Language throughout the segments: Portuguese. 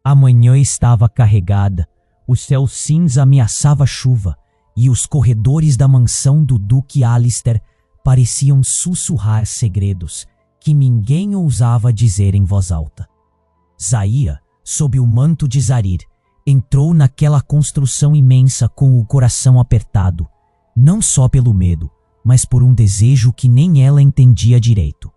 A manhã estava carregada, o céu cinza ameaçava chuva e os corredores da mansão do Duque Alistair pareciam sussurrar segredos que ninguém ousava dizer em voz alta. Zaira, sob o manto de Zarir, entrou naquela construção imensa com o coração apertado, não só pelo medo, mas por um desejo que nem ela entendia direito.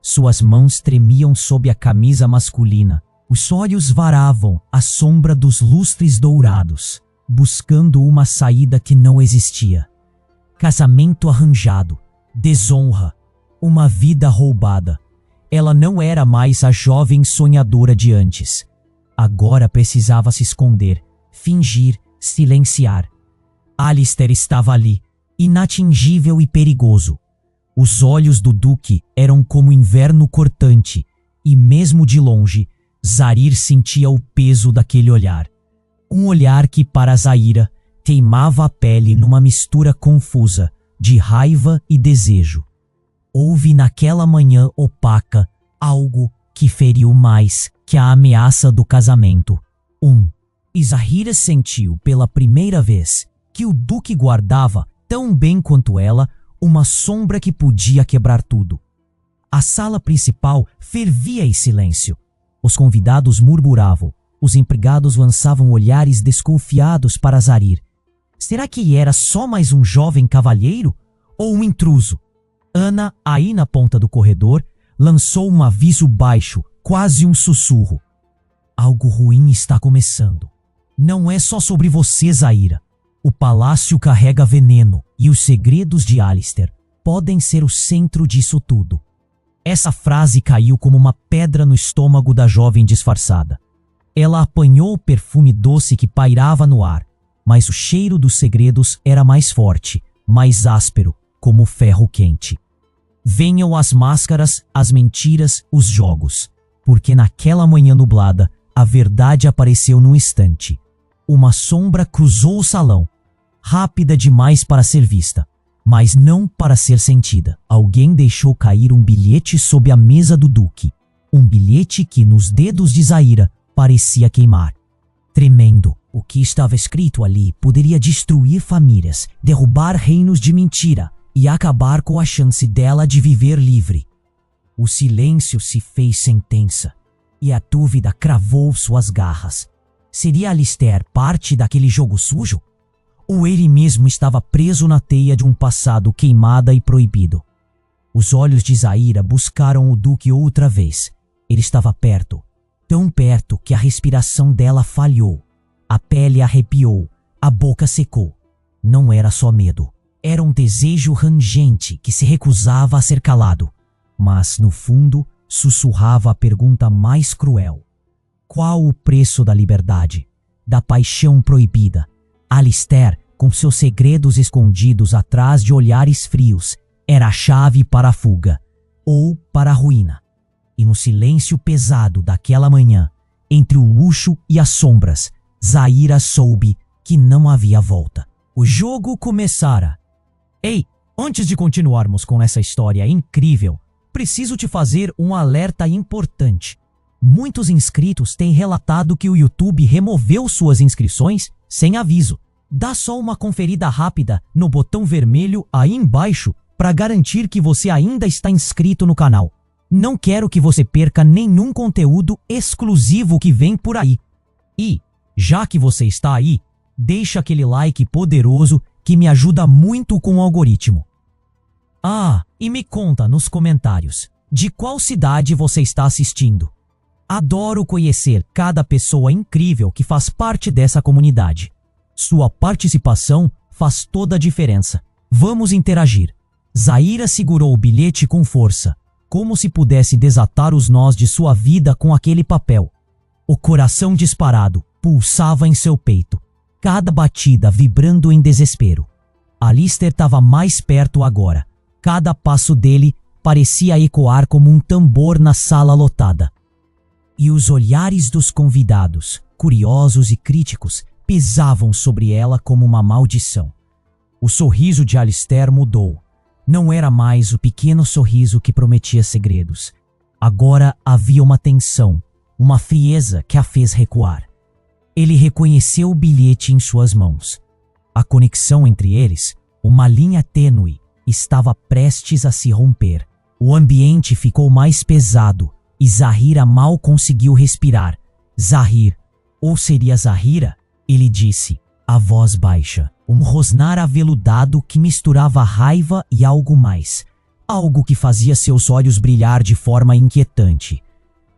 Suas mãos tremiam sob a camisa masculina, os olhos varavam à sombra dos lustres dourados, buscando uma saída que não existia. Casamento arranjado, desonra, uma vida roubada. Ela não era mais a jovem sonhadora de antes. Agora precisava se esconder, fingir, silenciar. Alistair estava ali, inatingível e perigoso. Os olhos do Duque eram como inverno cortante, e mesmo de longe, Zarir sentia o peso daquele olhar. Um olhar que para Zaira teimava a pele numa mistura confusa de raiva e desejo. Houve naquela manhã opaca algo que feriu mais que a ameaça do casamento. E Zaira sentiu pela primeira vez que o Duque guardava, tão bem quanto ela, uma sombra que podia quebrar tudo. A sala principal fervia em silêncio. Os convidados murmuravam, os empregados lançavam olhares desconfiados para Zarir. Será que era só mais um jovem cavalheiro ou um intruso? Ana, aí na ponta do corredor, lançou um aviso baixo, quase um sussurro. Algo ruim está começando. Não é só sobre você, Zaira. O palácio carrega veneno e os segredos de Alistair podem ser o centro disso tudo. Essa frase caiu como uma pedra no estômago da jovem disfarçada. Ela apanhou o perfume doce que pairava no ar, mas o cheiro dos segredos era mais forte, mais áspero, como ferro quente. Venham as máscaras, as mentiras, os jogos, porque naquela manhã nublada, a verdade apareceu num instante. Uma sombra cruzou o salão, rápida demais para ser vista, mas não para ser sentida. Alguém deixou cair um bilhete sob a mesa do Duque, um bilhete que nos dedos de Zaira parecia queimar. Tremendo, o que estava escrito ali poderia destruir famílias, derrubar reinos de mentira e acabar com a chance dela de viver livre. O silêncio se fez sentença e a dúvida cravou suas garras. Seria Alistair parte daquele jogo sujo? Ou ele mesmo estava preso na teia de um passado queimada e proibido? Os olhos de Zaira buscaram o Duque outra vez. Ele estava perto, tão perto que a respiração dela falhou. A pele arrepiou, a boca secou. Não era só medo. Era um desejo rangente que se recusava a ser calado. Mas, no fundo, sussurrava a pergunta mais cruel. Qual o preço da liberdade? Da paixão proibida? Alistair, com seus segredos escondidos atrás de olhares frios, era a chave para a fuga, ou para a ruína. E no silêncio pesado daquela manhã, entre o luxo e as sombras, Zaira soube que não havia volta. O jogo começara. Ei, antes de continuarmos com essa história incrível, preciso te fazer um alerta importante. Muitos inscritos têm relatado que o YouTube removeu suas inscrições sem aviso. Dá só uma conferida rápida no botão vermelho aí embaixo para garantir que você ainda está inscrito no canal. Não quero que você perca nenhum conteúdo exclusivo que vem por aí. E, já que você está aí, deixa aquele like poderoso que me ajuda muito com o algoritmo. Ah, e me conta nos comentários de qual cidade você está assistindo. Adoro conhecer cada pessoa incrível que faz parte dessa comunidade. Sua participação faz toda a diferença. Vamos interagir. Zaira segurou o bilhete com força, como se pudesse desatar os nós de sua vida com aquele papel. O coração disparado pulsava em seu peito, cada batida vibrando em desespero. Alistair estava mais perto agora. Cada passo dele parecia ecoar como um tambor na sala lotada. E os olhares dos convidados, curiosos e críticos, pesavam sobre ela como uma maldição. O sorriso de Alistair mudou. Não era mais o pequeno sorriso que prometia segredos. Agora havia uma tensão, uma frieza que a fez recuar. Ele reconheceu o bilhete em suas mãos. A conexão entre eles, uma linha tênue, estava prestes a se romper. O ambiente ficou mais pesado e Zahira mal conseguiu respirar. Zahir, ou seria Zahira? Ele disse, a voz baixa, um rosnar aveludado que misturava raiva e algo mais. Algo que fazia seus olhos brilhar de forma inquietante.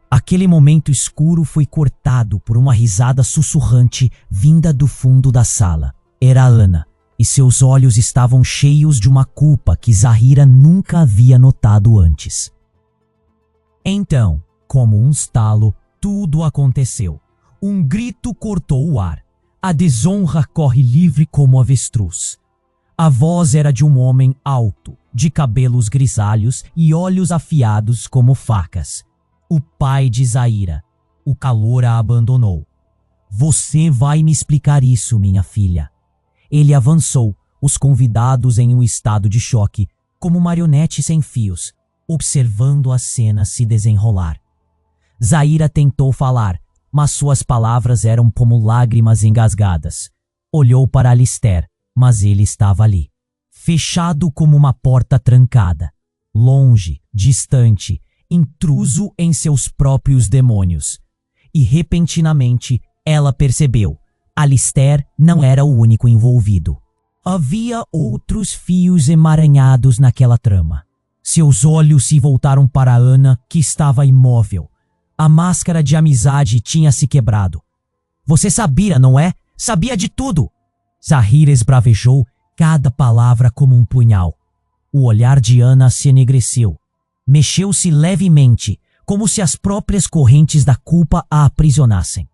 Aquele momento escuro foi cortado por uma risada sussurrante vinda do fundo da sala. Era Ana, e seus olhos estavam cheios de uma culpa que Zahira nunca havia notado antes. Então, como um estalo, tudo aconteceu. Um grito cortou o ar. A desonra corre livre como avestruz. A voz era de um homem alto, de cabelos grisalhos e olhos afiados como facas. O pai de Zahira. O calor a abandonou. Você vai me explicar isso, minha filha. Ele avançou, os convidados em um estado de choque, como marionetes sem fios, observando a cena se desenrolar. Zahira tentou falar, mas suas palavras eram como lágrimas engasgadas. Olhou para Alistair, mas ele estava ali, fechado como uma porta trancada, longe, distante, intruso em seus próprios demônios. E repentinamente ela percebeu, Alistair não era o único envolvido. Havia outros fios emaranhados naquela trama. Seus olhos se voltaram para Ana, que estava imóvel. A máscara de amizade tinha se quebrado. Você sabia, não é? Sabia de tudo! Zahir esbravejou, cada palavra como um punhal. O olhar de Ana se enegreceu. Mexeu-se levemente, como se as próprias correntes da culpa a aprisionassem.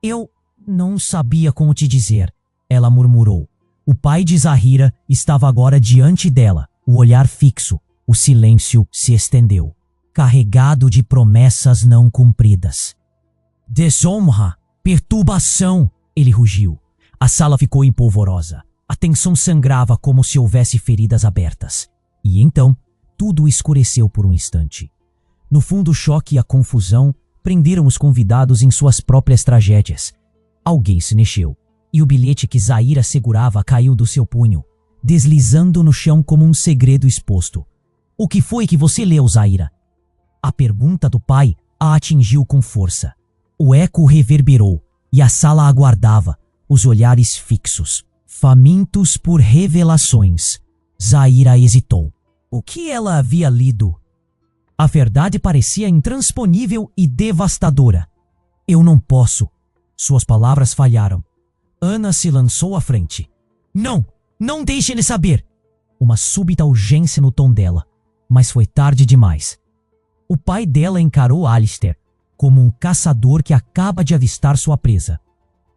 Eu não sabia como te dizer, ela murmurou. O pai de Zahira estava agora diante dela, o olhar fixo. O silêncio se estendeu, carregado de promessas não cumpridas. Desonra, perturbação, ele rugiu. A sala ficou empolvorosa. A tensão sangrava como se houvesse feridas abertas. E então, tudo escureceu por um instante. No fundo, o choque e a confusão prenderam os convidados em suas próprias tragédias. Alguém se mexeu, e o bilhete que Zahira segurava caiu do seu punho, deslizando no chão como um segredo exposto. O que foi que você leu, Zahira? A pergunta do pai a atingiu com força. O eco reverberou, e a sala aguardava, os olhares fixos, famintos por revelações. Zahira hesitou. O que ela havia lido? A verdade parecia intransponível e devastadora. Eu não posso. Suas palavras falharam. Ana se lançou à frente. Não! Não deixe ele saber! Uma súbita urgência no tom dela. Mas foi tarde demais. O pai dela encarou Alistair como um caçador que acaba de avistar sua presa.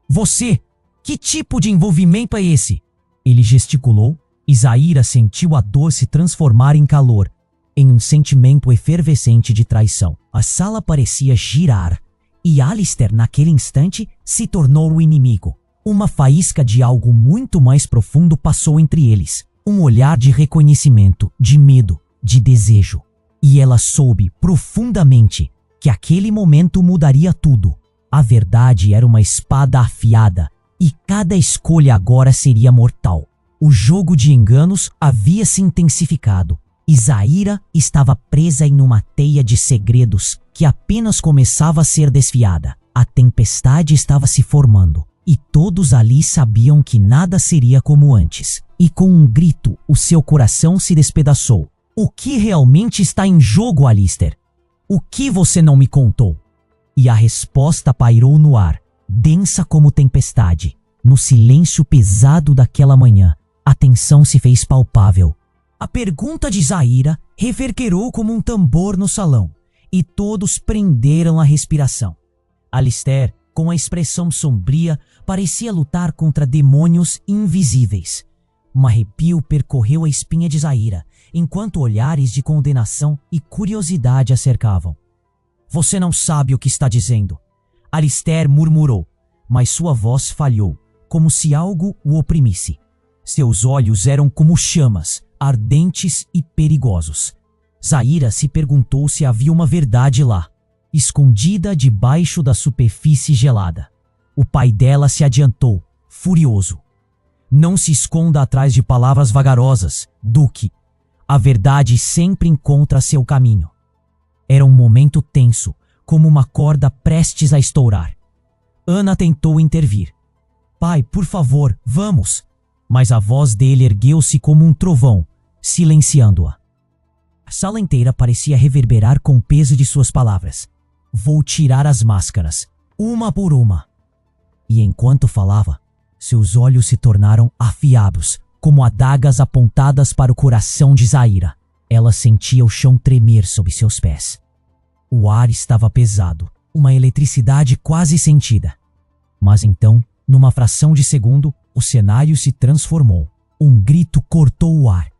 Você! Que tipo de envolvimento é esse? Ele gesticulou e Zahira sentiu a dor se transformar em calor, em um sentimento efervescente de traição. A sala parecia girar e Alistair, naquele instante, se tornou o inimigo. Uma faísca de algo muito mais profundo passou entre eles. Um olhar de reconhecimento, de medo, de desejo. E ela soube profundamente que aquele momento mudaria tudo. A verdade era uma espada afiada e cada escolha agora seria mortal. O jogo de enganos havia se intensificado e Zahira estava presa em uma teia de segredos que apenas começava a ser desfiada. A tempestade estava se formando e todos ali sabiam que nada seria como antes. E com um grito, o seu coração se despedaçou. O que realmente está em jogo, Alistair? O que você não me contou? E a resposta pairou no ar, densa como tempestade. No silêncio pesado daquela manhã, a tensão se fez palpável. A pergunta de Zahira reverberou como um tambor no salão, e todos prenderam a respiração. Alistair, com a expressão sombria, parecia lutar contra demônios invisíveis. Um arrepio percorreu a espinha de Zahira, enquanto olhares de condenação e curiosidade a cercavam. Você não sabe o que está dizendo. Alistair murmurou, mas sua voz falhou, como se algo o oprimisse. Seus olhos eram como chamas, ardentes e perigosos. Zahira se perguntou se havia uma verdade lá. escondida debaixo da superfície gelada. O pai dela se adiantou, furioso. Não se esconda atrás de palavras vagarosas, Duque. A verdade sempre encontra seu caminho. Era um momento tenso, como uma corda prestes a estourar. Ana tentou intervir. Pai, por favor, vamos. Mas a voz dele ergueu-se como um trovão, silenciando-a. A sala inteira parecia reverberar com o peso de suas palavras. Vou tirar as máscaras, uma por uma. E enquanto falava, seus olhos se tornaram afiados, como adagas apontadas para o coração de Zaira. Ela sentia o chão tremer sob seus pés. O ar estava pesado, uma eletricidade quase sentida. Mas então, numa fração de segundo, o cenário se transformou. Um grito cortou o ar,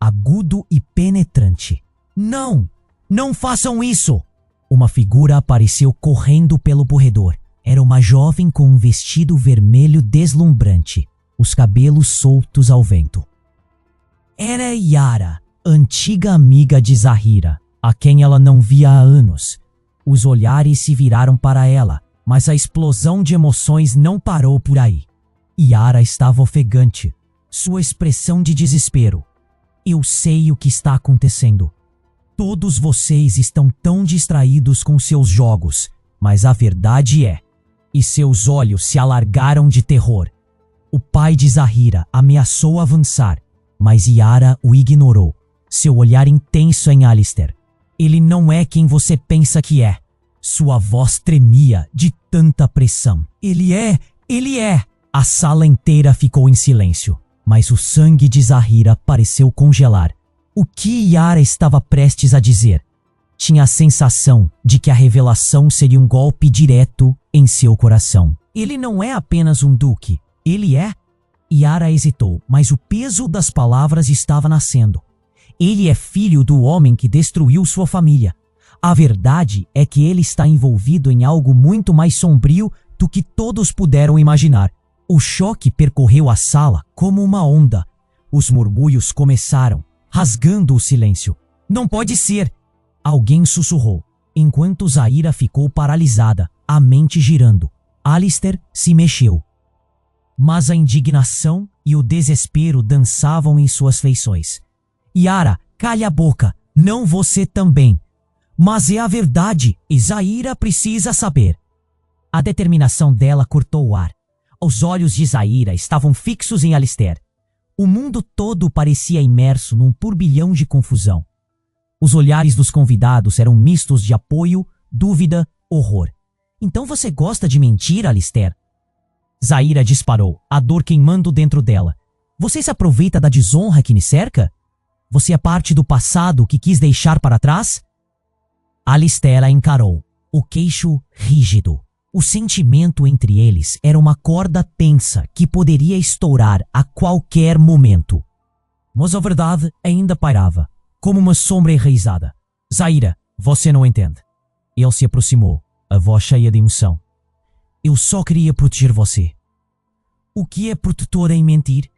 agudo e penetrante. Não! Não façam isso! Uma figura apareceu correndo pelo corredor. Era uma jovem com um vestido vermelho deslumbrante, os cabelos soltos ao vento. Era Yara, antiga amiga de Zahira, a quem ela não via há anos. Os olhares se viraram para ela, mas a explosão de emoções não parou por aí. Yara estava ofegante, sua expressão de desespero. Eu sei o que está acontecendo. Todos vocês estão tão distraídos com seus jogos, mas a verdade é... E seus olhos se alargaram de terror. O pai de Zahira ameaçou avançar, mas Yara o ignorou, seu olhar intenso em Alistair. Ele não é quem você pensa que é. Sua voz tremia de tanta pressão. Ele é! A sala inteira ficou em silêncio, mas o sangue de Zahira pareceu congelar. O que Yara estava prestes a dizer? Tinha a sensação de que a revelação seria um golpe direto em seu coração. Ele não é apenas um duque, ele é... Yara hesitou, mas o peso das palavras estava nascendo. Ele é filho do homem que destruiu sua família. A verdade é que ele está envolvido em algo muito mais sombrio do que todos puderam imaginar. O choque percorreu a sala como uma onda. Os murmúrios começaram, rasgando o silêncio. Não pode ser! Alguém sussurrou, enquanto Zaira ficou paralisada, a mente girando. Alistair se mexeu. Mas a indignação e o desespero dançavam em suas feições. Yara, calha a boca, não você também. Mas é a verdade, e Zaira precisa saber. A determinação dela cortou o ar. Os olhos de Zaira estavam fixos em Alistair. O mundo todo parecia imerso num turbilhão de confusão. Os olhares dos convidados eram mistos de apoio, dúvida, horror. Então você gosta de mentir, Alistair? Zaira disparou, a dor queimando dentro dela. Você se aproveita da desonra que me cerca? Você é parte do passado que quis deixar para trás? Alistair a encarou, o queixo rígido. O sentimento entre eles era uma corda tensa que poderia estourar a qualquer momento. Mas a verdade ainda pairava, como uma sombra enraizada. Zaira, você não entende. Ele se aproximou, a voz cheia de emoção. Eu só queria proteger você. O que é protetora em mentir?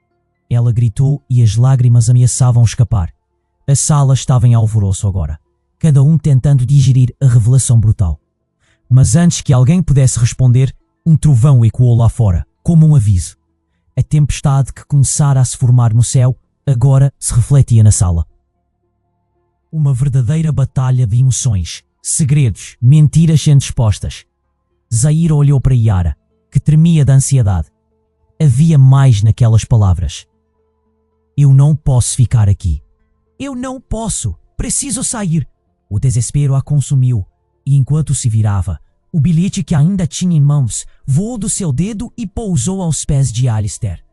Ela gritou e as lágrimas ameaçavam escapar. A sala estava em alvoroço agora, cada um tentando digerir a revelação brutal. Mas antes que alguém pudesse responder, um trovão ecoou lá fora, como um aviso. A tempestade que começara a se formar no céu, agora se refletia na sala. Uma verdadeira batalha de emoções, segredos, mentiras sendo expostas. Zaira olhou para Yara, que tremia de ansiedade. Havia mais naquelas palavras. Eu não posso ficar aqui. Eu não posso. Preciso sair. O desespero a consumiu, e enquanto se virava, o bilhete que ainda tinha em mãos voou do seu dedo e pousou aos pés de Alistair.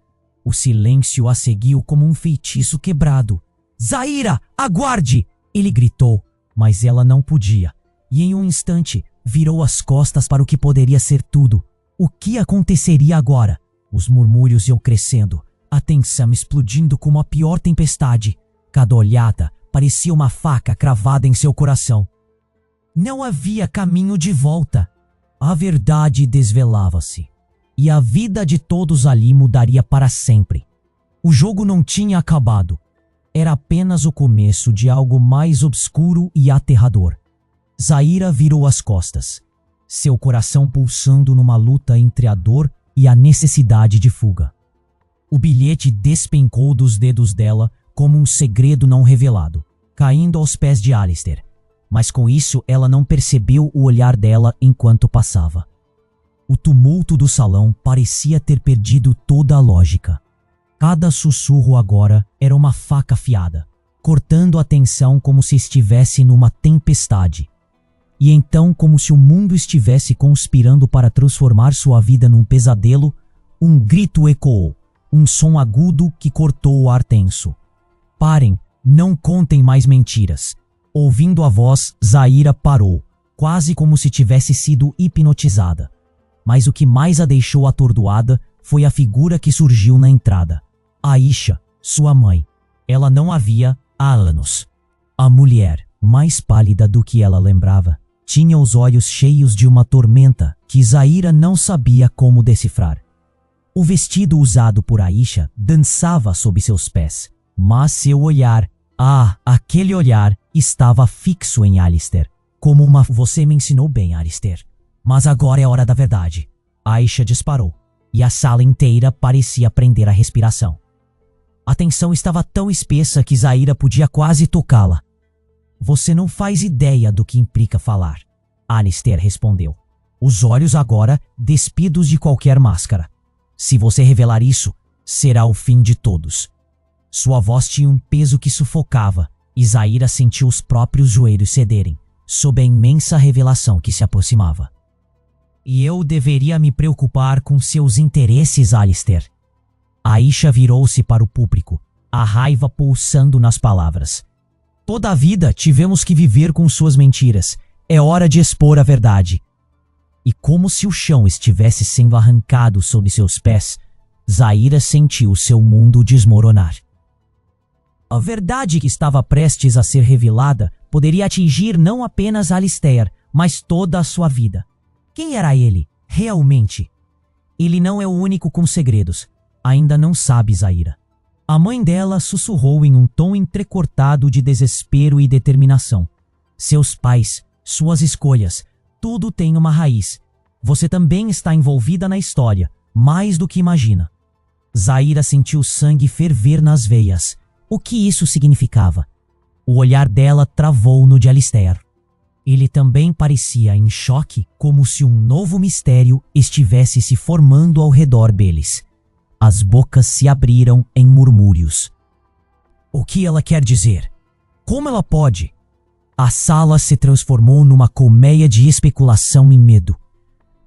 O silêncio a seguiu como um feitiço quebrado. Zaira, aguarde! Ele gritou, mas ela não podia, e em um instante virou as costas para o que poderia ser tudo. O que aconteceria agora? Os murmúrios iam crescendo, a tensão explodindo como a pior tempestade. Cada olhada parecia uma faca cravada em seu coração. Não havia caminho de volta. A verdade desvelava-se, e a vida de todos ali mudaria para sempre. O jogo não tinha acabado. Era apenas o começo de algo mais obscuro e aterrador. Zahira virou as costas, seu coração pulsando numa luta entre a dor e a necessidade de fuga. O bilhete despencou dos dedos dela como um segredo não revelado, caindo aos pés de Alistair. Mas com isso ela não percebeu o olhar dela enquanto passava. O tumulto do salão parecia ter perdido toda a lógica. Cada sussurro agora era uma faca afiada, cortando a tensão como se estivesse numa tempestade. E então, como se o mundo estivesse conspirando para transformar sua vida num pesadelo, um grito ecoou, um som agudo que cortou o ar tenso. Parem, não contem mais mentiras. Ouvindo a voz, Zahira parou, quase como se tivesse sido hipnotizada. Mas o que mais a deixou atordoada foi a figura que surgiu na entrada. Aisha, sua mãe. Ela não a via há anos. A mulher, mais pálida do que ela lembrava, tinha os olhos cheios de uma tormenta que Zahira não sabia como decifrar. O vestido usado por Aisha dançava sob seus pés, mas seu olhar, aquele olhar, estava fixo em Alistair, como uma... Você me ensinou bem, Alistair, mas agora é hora da verdade. Aisha disparou, e a sala inteira parecia prender a respiração. A tensão estava tão espessa que Zahira podia quase tocá-la. Você não faz ideia do que implica falar, Alistair respondeu, os olhos agora despidos de qualquer máscara. Se você revelar isso, será o fim de todos. Sua voz tinha um peso que sufocava, e Zahira sentiu os próprios joelhos cederem, sob a imensa revelação que se aproximava. E eu deveria me preocupar com seus interesses, Alistair. Aisha virou-se para o público, a raiva pulsando nas palavras. Toda a vida tivemos que viver com suas mentiras. É hora de expor a verdade. E como se o chão estivesse sendo arrancado sob seus pés, Zahira sentiu seu mundo desmoronar. A verdade que estava prestes a ser revelada poderia atingir não apenas Alistair, mas toda a sua vida. Quem era ele, realmente? Ele não é o único com segredos. Ainda não sabe, Zahira. A mãe dela sussurrou em um tom entrecortado de desespero e determinação. Seus pais, suas escolhas, tudo tem uma raiz. Você também está envolvida na história, mais do que imagina. Zahira sentiu sangue ferver nas veias. O que isso significava? O olhar dela travou no de Alistair. Ele também parecia em choque, como se um novo mistério estivesse se formando ao redor deles. As bocas se abriram em murmúrios. O que ela quer dizer? Como ela pode? A sala se transformou numa colmeia de especulação e medo.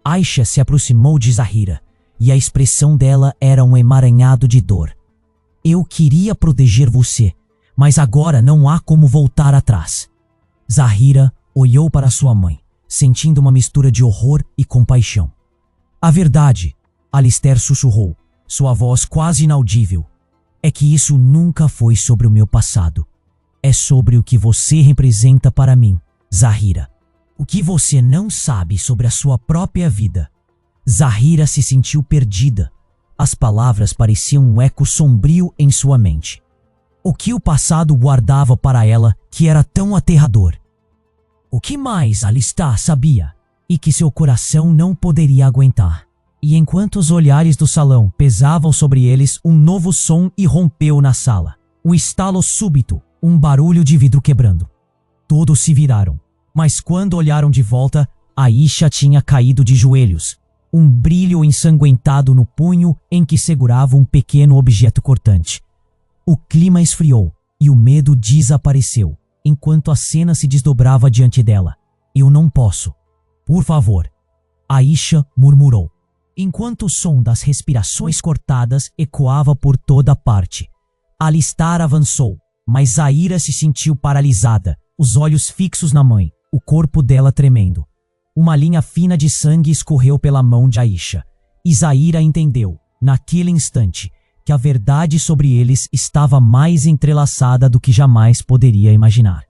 Aisha se aproximou de Zahira, e a expressão dela era um emaranhado de dor. Eu queria proteger você, mas agora não há como voltar atrás. Zahira olhou para sua mãe, sentindo uma mistura de horror e compaixão. A verdade, Alistair sussurrou, sua voz quase inaudível, é que isso nunca foi sobre o meu passado. É sobre o que você representa para mim, Zahira. O que você não sabe sobre a sua própria vida. Zahira se sentiu perdida. As palavras pareciam um eco sombrio em sua mente. O que o passado guardava para ela que era tão aterrador? O que mais Alistair sabia e que seu coração não poderia aguentar? E enquanto os olhares do salão pesavam sobre eles, um novo som irrompeu na sala. Um estalo súbito, um barulho de vidro quebrando. Todos se viraram, mas quando olharam de volta, Aisha tinha caído de joelhos. Um brilho ensanguentado no punho em que segurava um pequeno objeto cortante. O clima esfriou e o medo desapareceu, enquanto a cena se desdobrava diante dela. Eu não posso. Por favor. Aisha murmurou, enquanto o som das respirações cortadas ecoava por toda parte. Alistair avançou, mas Zahira se sentiu paralisada, os olhos fixos na mãe, o corpo dela tremendo. Uma linha fina de sangue escorreu pela mão de Aisha, e Zahira entendeu, naquele instante, que a verdade sobre eles estava mais entrelaçada do que jamais poderia imaginar.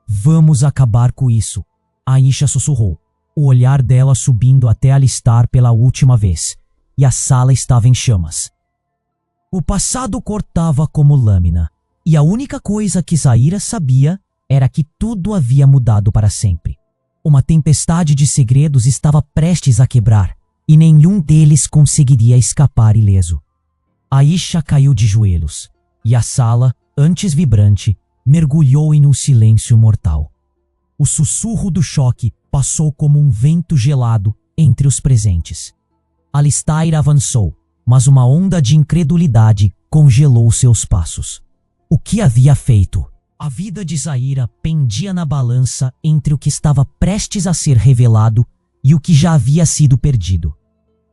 Vamos acabar com isso, Aisha sussurrou, o olhar dela subindo até Alistair pela última vez, e a sala estava em chamas. O passado cortava como lâmina, e a única coisa que Zahira sabia era que tudo havia mudado para sempre. Uma tempestade de segredos estava prestes a quebrar, e nenhum deles conseguiria escapar ileso. Aisha caiu de joelhos, e a sala, antes vibrante, mergulhou em um silêncio mortal. O sussurro do choque passou como um vento gelado entre os presentes. Alistair avançou, mas uma onda de incredulidade congelou seus passos. O que havia feito? A vida de Zaira pendia na balança entre o que estava prestes a ser revelado e o que já havia sido perdido.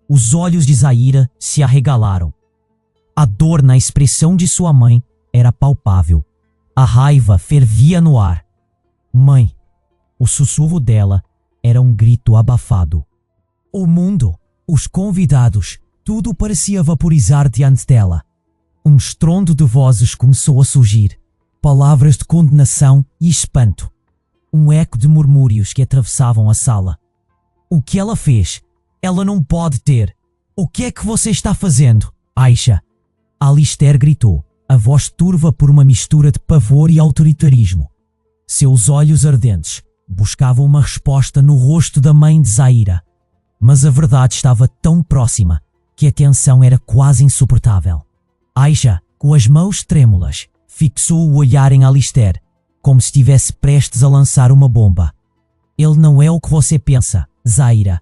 Os olhos de Zaira se arregalaram. A dor na expressão de sua mãe era palpável. A raiva fervia no ar. Mãe, o sussurro dela era um grito abafado. O mundo, os convidados, tudo parecia vaporizar diante dela. Um estrondo de vozes começou a surgir. Palavras de condenação e espanto. Um eco de murmúrios que atravessavam a sala. O que ela fez? Ela não pode ter. O que é que você está fazendo, Aisha? Alistair gritou, a voz turva por uma mistura de pavor e autoritarismo. Seus olhos ardentes buscavam uma resposta no rosto da mãe de Zaira. Mas a verdade estava tão próxima que a tensão era quase insuportável. Aisha, com as mãos trêmulas, fixou o olhar em Alistair, como se estivesse prestes a lançar uma bomba. Ele não é o que você pensa, Zaira.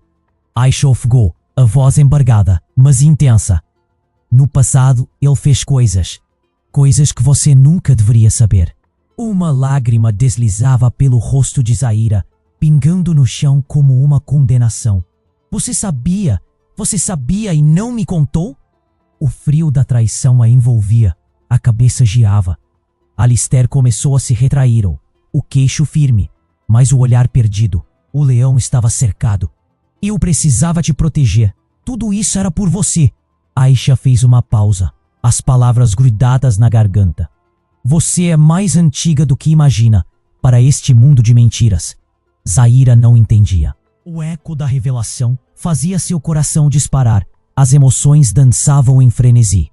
Aisha ofegou, a voz embargada, mas intensa. No passado, ele fez coisas que você nunca deveria saber. Uma lágrima deslizava pelo rosto de Zaira, pingando no chão como uma condenação. Você sabia e não me contou? O frio da traição a envolvia, a cabeça giava. Alistair começou a se retrair, o queixo firme, mas o olhar perdido. O leão estava cercado. Eu precisava te proteger. Tudo isso era por você. Aisha fez uma pausa, as palavras grudadas na garganta. Você é mais antiga do que imagina para este mundo de mentiras. Zaira não entendia. O eco da revelação fazia seu coração disparar. As emoções dançavam em frenesi.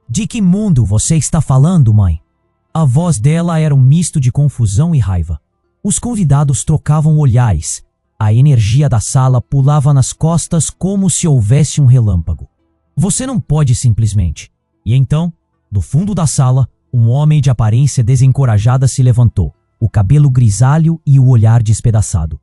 De que mundo você está falando, mãe? A voz dela era um misto de confusão e raiva. Os convidados trocavam olhares. A energia da sala pulava nas costas como se houvesse um relâmpago. Você não pode simplesmente. E então, do fundo da sala, um homem de aparência desencorajada se levantou, o cabelo grisalho e o olhar despedaçado.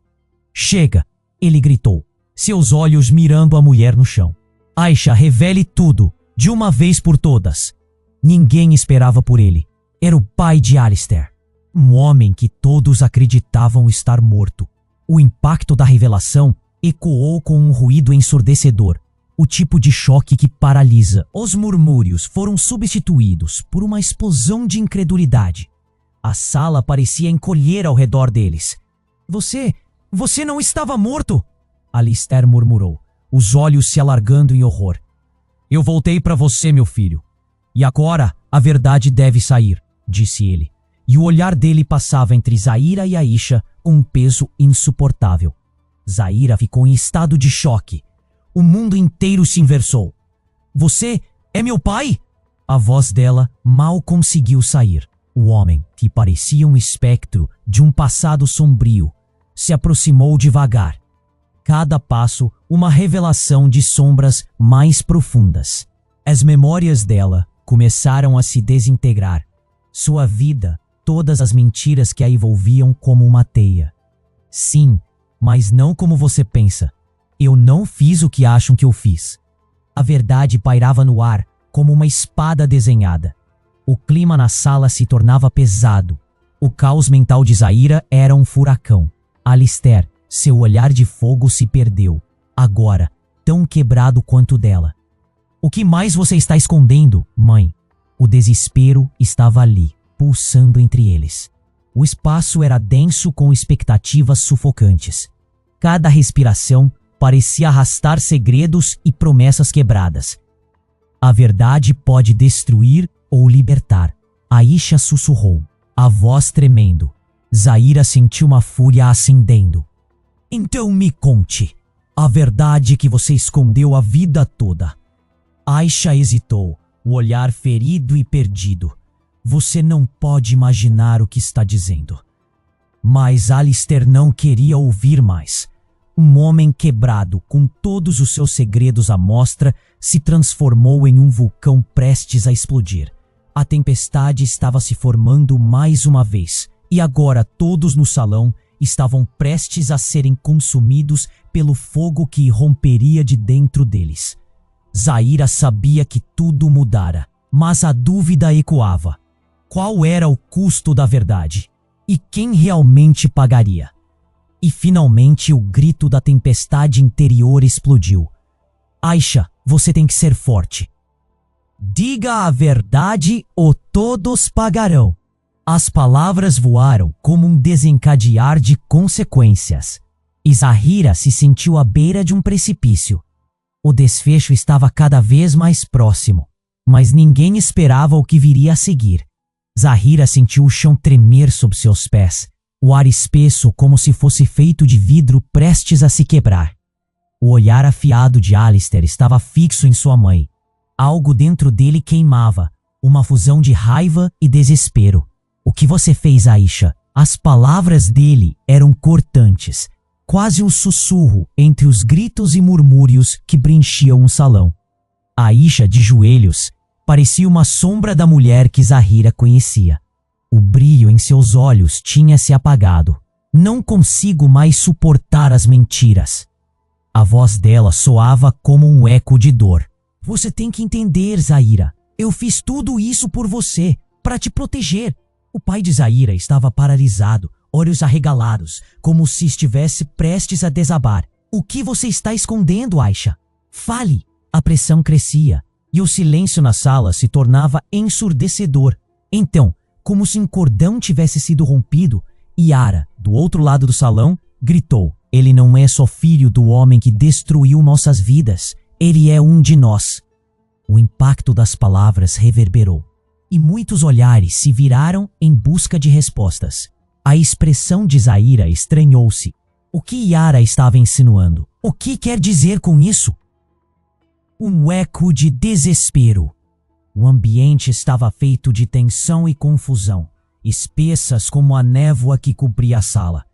Chega! Ele gritou, seus olhos mirando a mulher no chão. Aisha, revele tudo, de uma vez por todas. Ninguém esperava por ele. Era o pai de Alistair. Um homem que todos acreditavam estar morto. O impacto da revelação ecoou com um ruído ensurdecedor. O tipo de choque que paralisa. Os murmúrios foram substituídos por uma explosão de incredulidade. A sala parecia encolher ao redor deles. Você não estava morto? Alistair murmurou, os olhos se alargando em horror. Eu voltei para você, meu filho. E agora a verdade deve sair, disse ele. E o olhar dele passava entre Zaira e Aisha com um peso insuportável. Zaira ficou em estado de choque. O mundo inteiro se inversou. Você é meu pai? A voz dela mal conseguiu sair. O homem, que parecia um espectro de um passado sombrio, se aproximou devagar. Cada passo, uma revelação de sombras mais profundas. As memórias dela começaram a se desintegrar. Sua vida, todas as mentiras que a envolviam como uma teia. Sim, mas não como você pensa. Eu não fiz o que acham que eu fiz. A verdade pairava no ar como uma espada desenhada. O clima na sala se tornava pesado. O caos mental de Zaira era um furacão. Alistair, seu olhar de fogo se perdeu. Agora, tão quebrado quanto o dela. O que mais você está escondendo, mãe? O desespero estava ali, pulsando entre eles. O espaço era denso com expectativas sufocantes. Cada respiração parecia arrastar segredos e promessas quebradas. A verdade pode destruir ou libertar. Aisha sussurrou, a voz tremendo. Zaira sentiu uma fúria ascendendo. Então me conte, a verdade que você escondeu a vida toda. Aisha hesitou, o olhar ferido e perdido. Você não pode imaginar o que está dizendo. Mas Alistair não queria ouvir mais. Um homem quebrado, com todos os seus segredos à mostra, se transformou em um vulcão prestes a explodir. A tempestade estava se formando mais uma vez, e agora todos no salão estavam prestes a serem consumidos pelo fogo que irromperia de dentro deles. Zaira sabia que tudo mudara, mas a dúvida ecoava. Qual era o custo da verdade? E quem realmente pagaria? E finalmente o grito da tempestade interior explodiu. Aisha, você tem que ser forte. Diga a verdade ou todos pagarão. As palavras voaram como um desencadear de consequências. E Zahira se sentiu à beira de um precipício. O desfecho estava cada vez mais próximo, mas ninguém esperava o que viria a seguir. Zahira sentiu o chão tremer sob seus pés, o ar espesso como se fosse feito de vidro prestes a se quebrar. O olhar afiado de Alistair estava fixo em sua mãe. Algo dentro dele queimava, uma fusão de raiva e desespero. O que você fez, Aisha? As palavras dele eram cortantes, quase um sussurro entre os gritos e murmúrios que preenchiam o salão. Aisha, de joelhos, parecia uma sombra da mulher que Zahira conhecia. O brilho em seus olhos tinha se apagado. Não consigo mais suportar as mentiras. A voz dela soava como um eco de dor. Você tem que entender, Zahira. Eu fiz tudo isso por você, para te proteger. O pai de Zahira estava paralisado, olhos arregalados, como se estivesse prestes a desabar. O que você está escondendo, Aisha? Fale! A pressão crescia, e o silêncio na sala se tornava ensurdecedor. Então, como se um cordão tivesse sido rompido, Yara, do outro lado do salão, gritou: ele não é só filho do homem que destruiu nossas vidas, ele é um de nós. O impacto das palavras reverberou, e muitos olhares se viraram em busca de respostas. A expressão de Zahira estranhou-se. O que Yara estava insinuando? O que quer dizer com isso? Um eco de desespero. O ambiente estava feito de tensão e confusão, espessas como a névoa que cobria a sala.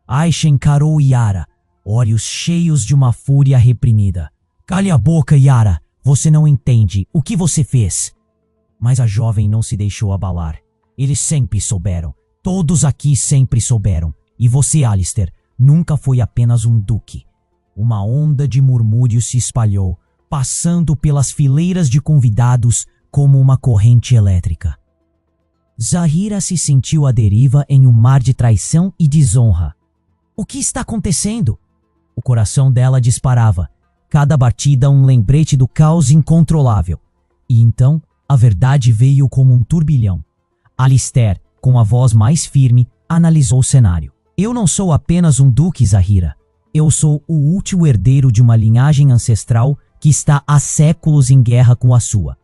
Aisha encarou Yara, olhos cheios de uma fúria reprimida. Cale a boca, Yara! Você não entende o que você fez. Mas a jovem não se deixou abalar. Eles sempre souberam. Todos aqui sempre souberam. E você, Alistair, nunca foi apenas um duque. Uma onda de murmúrios se espalhou, passando pelas fileiras de convidados como uma corrente elétrica. Zahira se sentiu à deriva em um mar de traição e desonra. O que está acontecendo? O coração dela disparava, cada batida um lembrete do caos incontrolável. E então, a verdade veio como um turbilhão. Alistair, com a voz mais firme, analisou o cenário. Eu não sou apenas um duque, Zahira. Eu sou o último herdeiro de uma linhagem ancestral que está há séculos em guerra com a sua.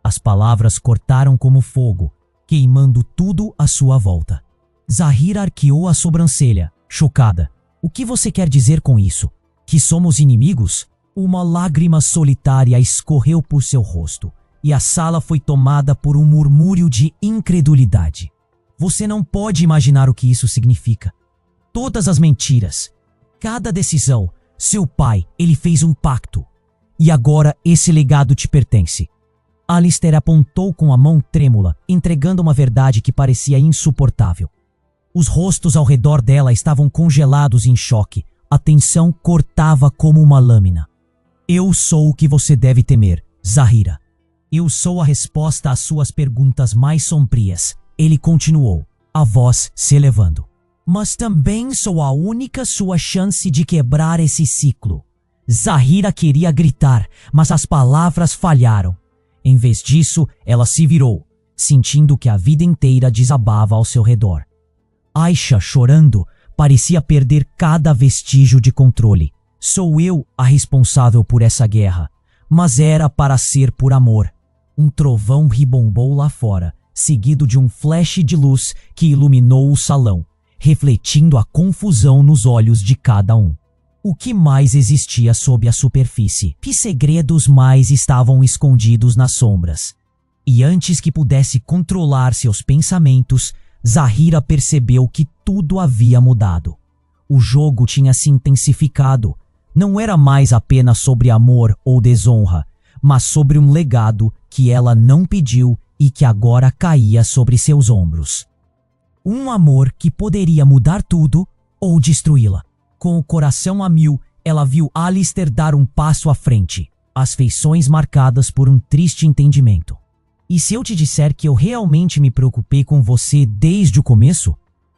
As palavras cortaram como fogo, queimando tudo à sua volta. Zahira arqueou a sobrancelha, chocada. O que você quer dizer com isso? Que somos inimigos? Uma lágrima solitária escorreu por seu rosto, e a sala foi tomada por um murmúrio de incredulidade. Você não pode imaginar o que isso significa. Todas as mentiras, cada decisão, seu pai, ele fez um pacto. E agora esse legado te pertence. Alistair apontou com a mão trêmula, entregando uma verdade que parecia insuportável. Os rostos ao redor dela estavam congelados em choque. A tensão cortava como uma lâmina. Eu sou o que você deve temer, Zahira. Eu sou a resposta às suas perguntas mais sombrias. Ele continuou, a voz se elevando. Mas também sou a única sua chance de quebrar esse ciclo. Zahira queria gritar, mas as palavras falharam. Em vez disso, ela se virou, sentindo que a vida inteira desabava ao seu redor. Aisha, chorando, parecia perder cada vestígio de controle. Sou eu a responsável por essa guerra, mas era para ser por amor. Um trovão ribombou lá fora, seguido de um flash de luz que iluminou o salão, refletindo a confusão nos olhos de cada um. O que mais existia sob a superfície? Que segredos mais estavam escondidos nas sombras? E antes que pudesse controlar seus pensamentos, Zahira percebeu que tudo havia mudado. O jogo tinha se intensificado. Não era mais apenas sobre amor ou desonra, mas sobre um legado que ela não pediu e que agora caía sobre seus ombros. Um amor que poderia mudar tudo ou destruí-la. Com o coração a mil, ela viu Alistair dar um passo à frente, as feições marcadas por um triste entendimento. E se eu te disser que eu realmente me preocupei com você desde o começo?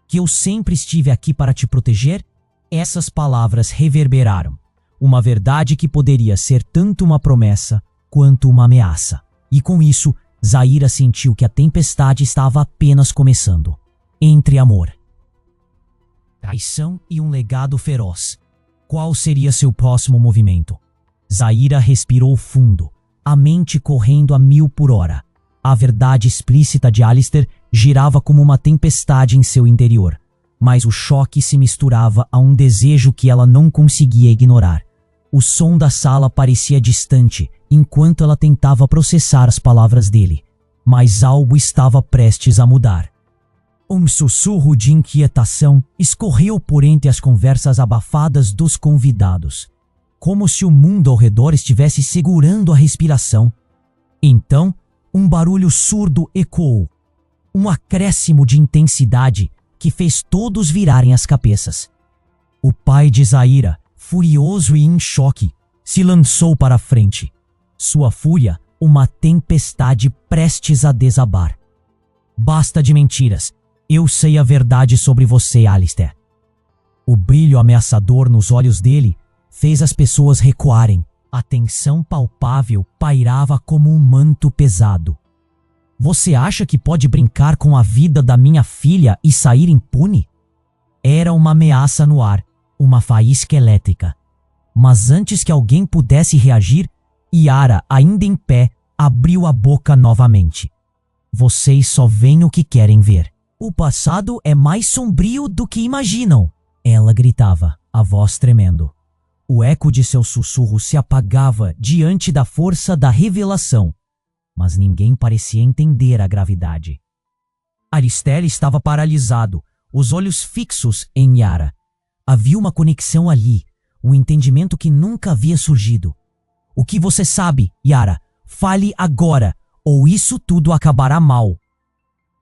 Que eu sempre estive aqui para te proteger? Essas palavras reverberaram. Uma verdade que poderia ser tanto uma promessa quanto uma ameaça. E com isso, Zahira sentiu que a tempestade estava apenas começando. Entre amor, traição e um legado feroz. Qual seria seu próximo movimento? Zahira respirou fundo, a mente correndo a 1000 por hora. A verdade explícita de Alistair girava como uma tempestade em seu interior, mas o choque se misturava a um desejo que ela não conseguia ignorar. O som da sala parecia distante enquanto ela tentava processar as palavras dele, mas algo estava prestes a mudar. Um sussurro de inquietação escorreu por entre as conversas abafadas dos convidados, como se o mundo ao redor estivesse segurando a respiração. Então, um barulho surdo ecoou, um acréscimo de intensidade que fez todos virarem as cabeças. O pai de Zahira, furioso e em choque, se lançou para a frente. Sua fúria, uma tempestade prestes a desabar. Basta de mentiras. Eu sei a verdade sobre você, Alistair. O brilho ameaçador nos olhos dele fez as pessoas recuarem. A tensão palpável pairava como um manto pesado. Você acha que pode brincar com a vida da minha filha e sair impune? Era uma ameaça no ar, uma faísca elétrica. Mas antes que alguém pudesse reagir, Yara, ainda em pé, abriu a boca novamente. Vocês só veem o que querem ver. O passado é mais sombrio do que imaginam, ela gritava, a voz tremendo. O eco de seu sussurro se apagava diante da força da revelação, mas ninguém parecia entender a gravidade. Alistair estava paralisado, os olhos fixos em Yara. Havia uma conexão ali, um entendimento que nunca havia surgido. O que você sabe, Yara? Fale agora, ou isso tudo acabará mal.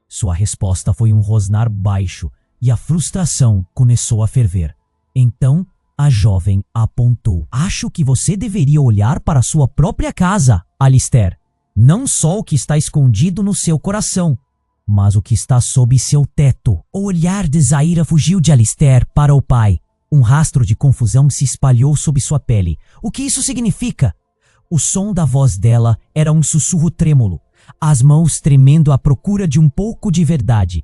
Sua resposta foi um rosnar baixo e a frustração começou a ferver. Então, a jovem apontou. Acho que você deveria olhar para sua própria casa, Alistair. Não só o que está escondido no seu coração, mas o que está sob seu teto. O olhar de Zahira fugiu de Alistair para o pai. Um rastro de confusão se espalhou sob sua pele. O que isso significa? O som da voz dela era um sussurro trêmulo, as mãos tremendo à procura de um pouco de verdade.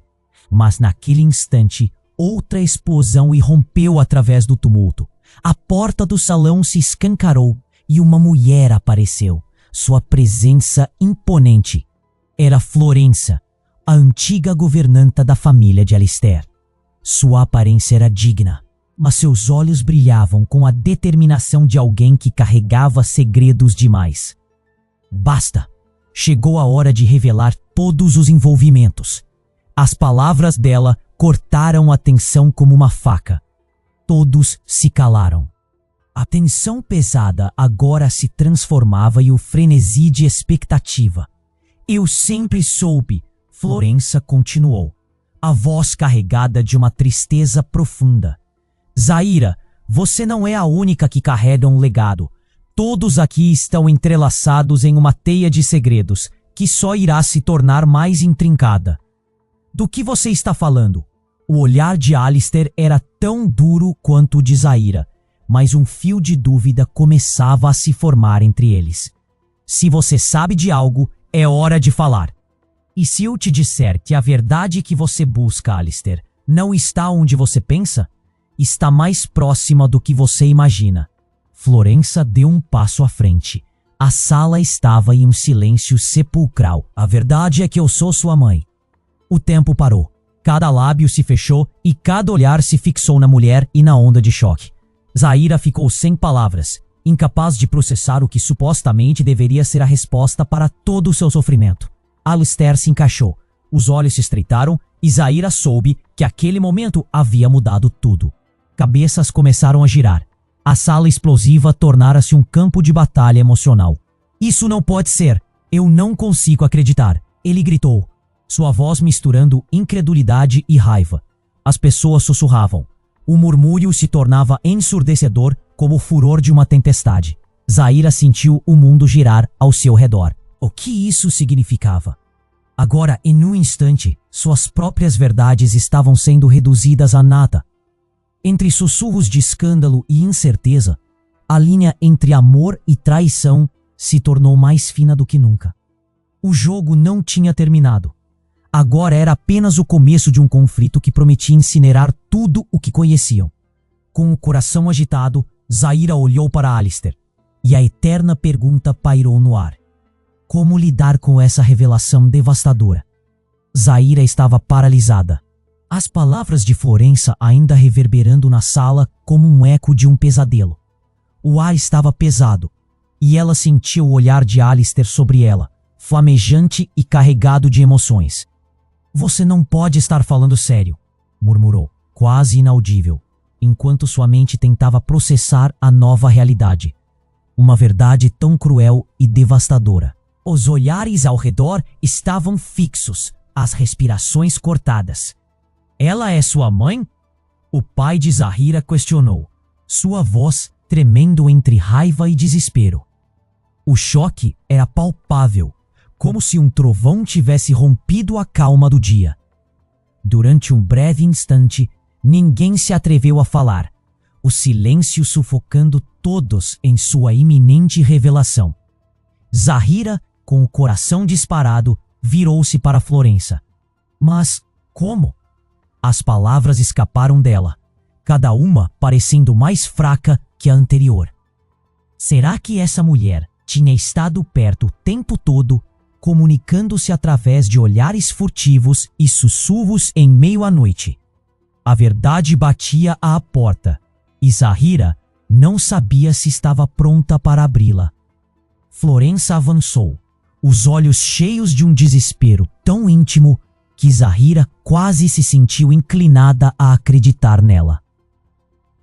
Mas naquele instante, outra explosão irrompeu através do tumulto. A porta do salão se escancarou e uma mulher apareceu. Sua presença imponente. Era Florença, a antiga governanta da família de Alistair. Sua aparência era digna, mas seus olhos brilhavam com a determinação de alguém que carregava segredos demais. Basta! Chegou a hora de revelar todos os envolvimentos. As palavras dela cortaram a tensão como uma faca. Todos se calaram. A tensão pesada agora se transformava em o frenesi de expectativa. Eu sempre soube, Florença continuou, a voz carregada de uma tristeza profunda. Zahira, você não é a única que carrega um legado. Todos aqui estão entrelaçados em uma teia de segredos que só irá se tornar mais intrincada. Do que você está falando? O olhar de Alistair era tão duro quanto o de Zahira, mas um fio de dúvida começava a se formar entre eles. Se você sabe de algo, é hora de falar. E se eu te disser que a verdade que você busca, Alistair, não está onde você pensa? Está mais próxima do que você imagina. Florença deu um passo à frente. A sala estava em um silêncio sepulcral. A verdade é que eu sou sua mãe. O tempo parou. Cada lábio se fechou e cada olhar se fixou na mulher e na onda de choque. Zahira ficou sem palavras, incapaz de processar o que supostamente deveria ser a resposta para todo o seu sofrimento. Alistair se encaixou. Os olhos se estreitaram e Zaira soube que aquele momento havia mudado tudo. Cabeças começaram a girar. A sala explosiva tornara-se um campo de batalha emocional. Isso não pode ser! Eu não consigo acreditar! Ele gritou, sua voz misturando incredulidade e raiva. As pessoas sussurravam. O murmúrio se tornava ensurdecedor como o furor de uma tempestade. Zaira sentiu o mundo girar ao seu redor. O que isso significava? Agora, em um instante, suas próprias verdades estavam sendo reduzidas a nada. Entre sussurros de escândalo e incerteza, a linha entre amor e traição se tornou mais fina do que nunca. O jogo não tinha terminado. Agora era apenas o começo de um conflito que prometia incinerar tudo o que conheciam. Com o coração agitado, Zaira olhou para Alistair, e a eterna pergunta pairou no ar. Como lidar com essa revelação devastadora? Zaira estava paralisada. As palavras de Florença ainda reverberando na sala como um eco de um pesadelo. O ar estava pesado, e ela sentiu o olhar de Alistair sobre ela, flamejante e carregado de emoções. Você não pode estar falando sério, murmurou, quase inaudível, enquanto sua mente tentava processar a nova realidade. Uma verdade tão cruel e devastadora. Os olhares ao redor estavam fixos, as respirações cortadas. Ela é sua mãe? O pai de Zaira questionou, sua voz tremendo entre raiva e desespero. O choque era palpável, como se um trovão tivesse rompido a calma do dia. Durante um breve instante, ninguém se atreveu a falar, o silêncio sufocando todos em sua iminente revelação. Zaira, com o coração disparado, virou-se para Florença. Mas como? As palavras escaparam dela, cada uma parecendo mais fraca que a anterior. Será que essa mulher tinha estado perto o tempo todo, comunicando-se através de olhares furtivos e sussurros em meio à noite? A verdade batia à porta, e Zaira não sabia se estava pronta para abri-la. Florença avançou, os olhos cheios de um desespero tão íntimo que Zaira quase se sentiu inclinada a acreditar nela.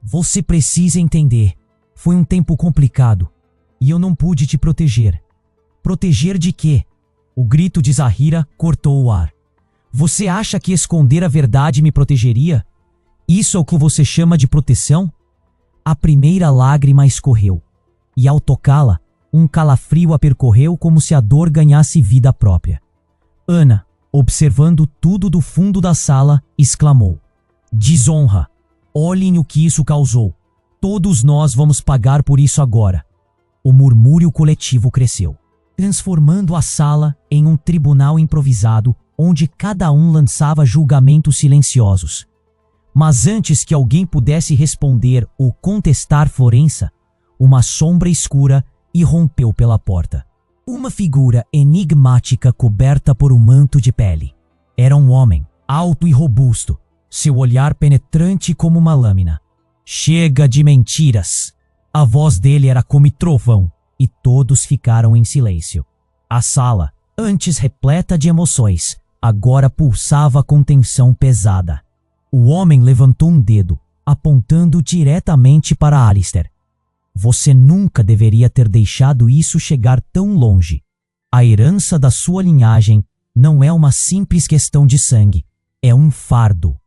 Você precisa entender, foi um tempo complicado, e eu não pude te proteger. Proteger de quê? O grito de Zaira cortou o ar. Você acha que esconder a verdade me protegeria? Isso é o que você chama de proteção? A primeira lágrima escorreu, e ao tocá-la, um calafrio a percorreu como se a dor ganhasse vida própria. Ana, observando tudo do fundo da sala, exclamou: desonra! Olhem o que isso causou. Todos nós vamos pagar por isso agora. O murmúrio coletivo cresceu, transformando a sala em um tribunal improvisado onde cada um lançava julgamentos silenciosos. Mas antes que alguém pudesse responder ou contestar Florença, uma sombra escura irrompeu pela porta. Uma figura enigmática coberta por um manto de pele. Era um homem, alto e robusto, seu olhar penetrante como uma lâmina. Chega de mentiras! A voz dele era como trovão, e todos ficaram em silêncio. A sala, antes repleta de emoções, agora pulsava com tensão pesada. O homem levantou um dedo, apontando diretamente para Alistair. Você nunca deveria ter deixado isso chegar tão longe. A herança da sua linhagem não é uma simples questão de sangue, é um fardo.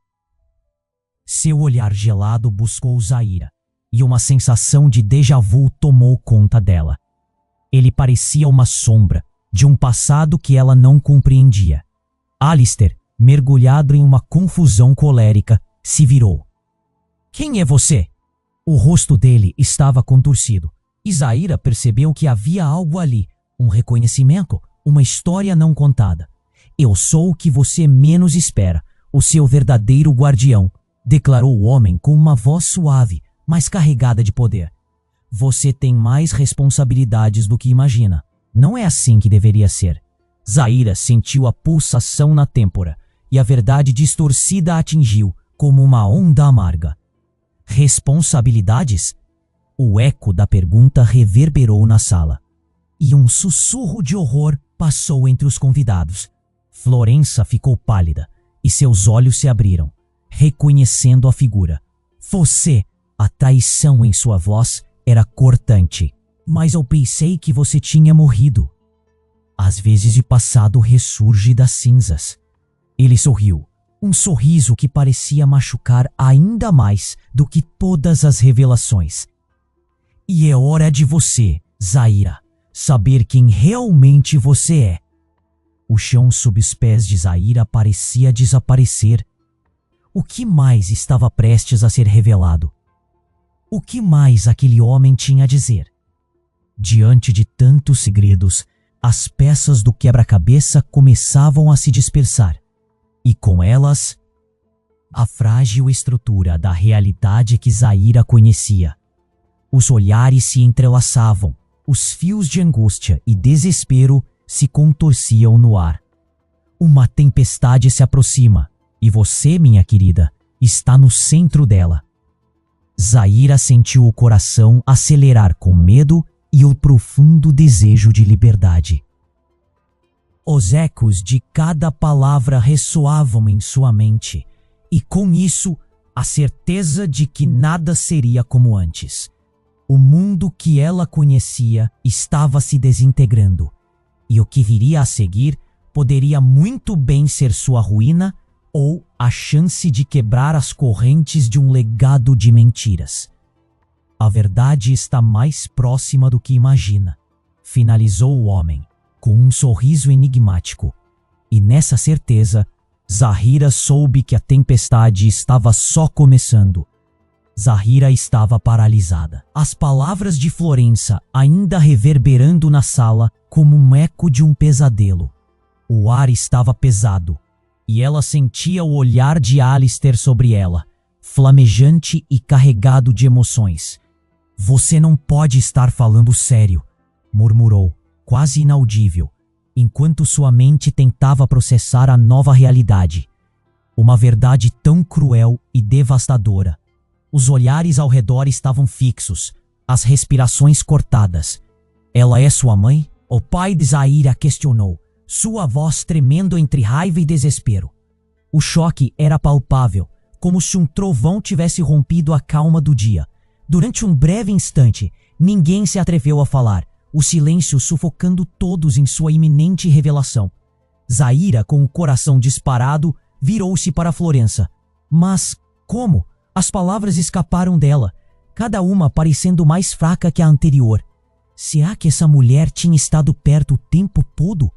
Seu olhar gelado buscou Zaira, e uma sensação de déjà vu tomou conta dela. Ele parecia uma sombra de um passado que ela não compreendia. Alistair, mergulhado em uma confusão colérica, se virou. Quem é você? O rosto dele estava contorcido. E Zaira percebeu que havia algo ali, um reconhecimento, uma história não contada. Eu sou o que você menos espera, o seu verdadeiro guardião, declarou o homem com uma voz suave, mas carregada de poder. Você tem mais responsabilidades do que imagina. Não é assim que deveria ser. Zaira sentiu a pulsação na têmpora, e a verdade distorcida a atingiu como uma onda amarga. Responsabilidades? O eco da pergunta reverberou na sala, e um sussurro de horror passou entre os convidados. Florença ficou pálida, e seus olhos se abriram, reconhecendo a figura. Você, a traição em sua voz era cortante. Mas eu pensei que você tinha morrido. Às vezes o passado ressurge das cinzas. Ele sorriu, um sorriso que parecia machucar ainda mais do que todas as revelações. E é hora de você, Zaira, saber quem realmente você é. O chão sob os pés de Zaira parecia desaparecer. O que mais estava prestes a ser revelado? O que mais aquele homem tinha a dizer? Diante de tantos segredos, as peças do quebra-cabeça começavam a se dispersar, e com elas, a frágil estrutura da realidade que Zaira conhecia. Os olhares se entrelaçavam, os fios de angústia e desespero se contorciam no ar. Uma tempestade se aproxima, e você, minha querida, está no centro dela. Zaira sentiu o coração acelerar com medo e o profundo desejo de liberdade. Os ecos de cada palavra ressoavam em sua mente, e com isso, a certeza de que nada seria como antes. O mundo que ela conhecia estava se desintegrando, e o que viria a seguir poderia muito bem ser sua ruína ou a chance de quebrar as correntes de um legado de mentiras. A verdade está mais próxima do que imagina, finalizou o homem, com um sorriso enigmático. E nessa certeza, Zaira soube que a tempestade estava só começando. Zaira estava paralisada, as palavras de Florença ainda reverberando na sala como um eco de um pesadelo. O ar estava pesado, e ela sentia o olhar de Alistair sobre ela, flamejante e carregado de emoções. Você não pode estar falando sério, murmurou, quase inaudível, enquanto sua mente tentava processar a nova realidade. Uma verdade tão cruel e devastadora. Os olhares ao redor estavam fixos, as respirações cortadas. Ela é sua mãe? O pai de Zaira questionou, sua voz tremendo entre raiva e desespero. O choque era palpável, como se um trovão tivesse rompido a calma do dia. Durante um breve instante, ninguém se atreveu a falar, o silêncio sufocando todos em sua iminente revelação. Zaira, com o coração disparado, virou-se para Florença. Mas como? As palavras escaparam dela, cada uma parecendo mais fraca que a anterior. Será que essa mulher tinha estado perto o tempo todo?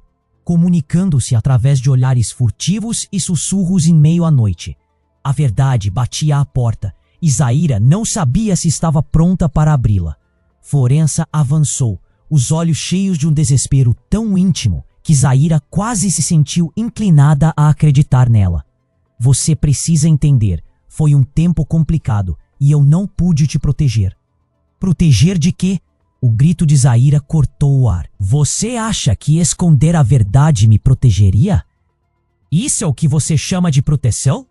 Comunicando-se através de olhares furtivos e sussurros em meio à noite. A verdade batia à porta, e Zaira não sabia se estava pronta para abri-la. Florença avançou, os olhos cheios de um desespero tão íntimo que Zaira quase se sentiu inclinada a acreditar nela. Você precisa entender, foi um tempo complicado e eu não pude te proteger. Proteger de quê? O grito de Zaira cortou o ar. Você acha que esconder a verdade me protegeria? Isso é o que você chama de proteção?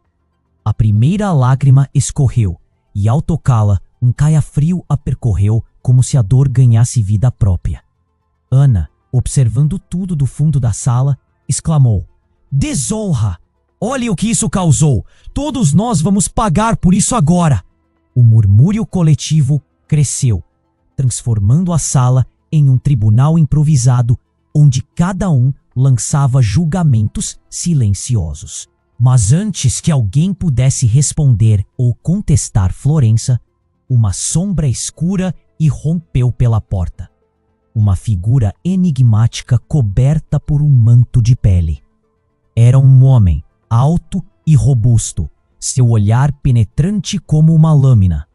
A primeira lágrima escorreu, e ao tocá-la, um calafrio a percorreu como se a dor ganhasse vida própria. Ana, observando tudo do fundo da sala, exclamou: Desonra! Olhe o que isso causou! Todos nós vamos pagar por isso agora! O murmúrio coletivo cresceu, transformando a sala em um tribunal improvisado, onde cada um lançava julgamentos silenciosos. Mas antes que alguém pudesse responder ou contestar Florença, uma sombra escura irrompeu pela porta. Uma figura enigmática coberta por um manto de pele. Era um homem, alto e robusto, seu olhar penetrante como uma lâmina.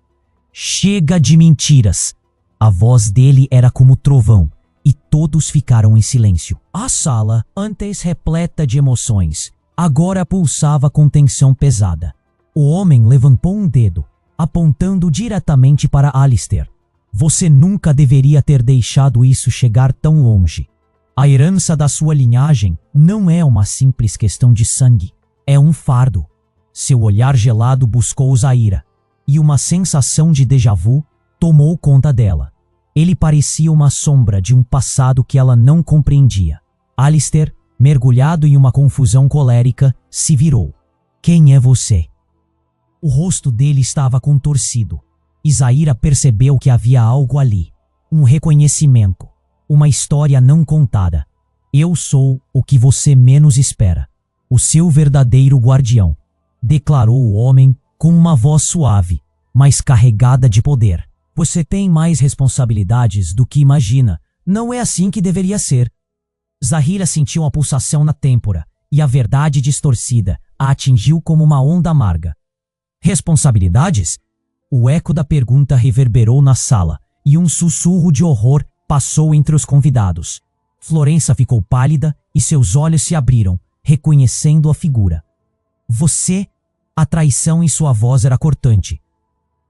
Chega de mentiras! A voz dele era como trovão, e todos ficaram em silêncio. A sala, antes repleta de emoções, agora pulsava com tensão pesada. O homem levantou um dedo, apontando diretamente para Alistair. Você nunca deveria ter deixado isso chegar tão longe. A herança da sua linhagem não é uma simples questão de sangue, é um fardo. Seu olhar gelado buscou Zaira, e uma sensação de déjà vu tomou conta dela. Ele parecia uma sombra de um passado que ela não compreendia. Alistair, mergulhado em uma confusão colérica, se virou. Quem é você? O rosto dele estava contorcido. E Zaira percebeu que havia algo ali. Um reconhecimento. Uma história não contada. Eu sou o que você menos espera. O seu verdadeiro guardião. Declarou o homem com uma voz suave, mas carregada de poder. Você tem mais responsabilidades do que imagina. Não é assim que deveria ser. Zaira sentiu uma pulsação na têmpora e a verdade distorcida a atingiu como uma onda amarga. Responsabilidades? O eco da pergunta reverberou na sala e um sussurro de horror passou entre os convidados. Florença ficou pálida e seus olhos se abriram, reconhecendo a figura. Você? A traição em sua voz era cortante.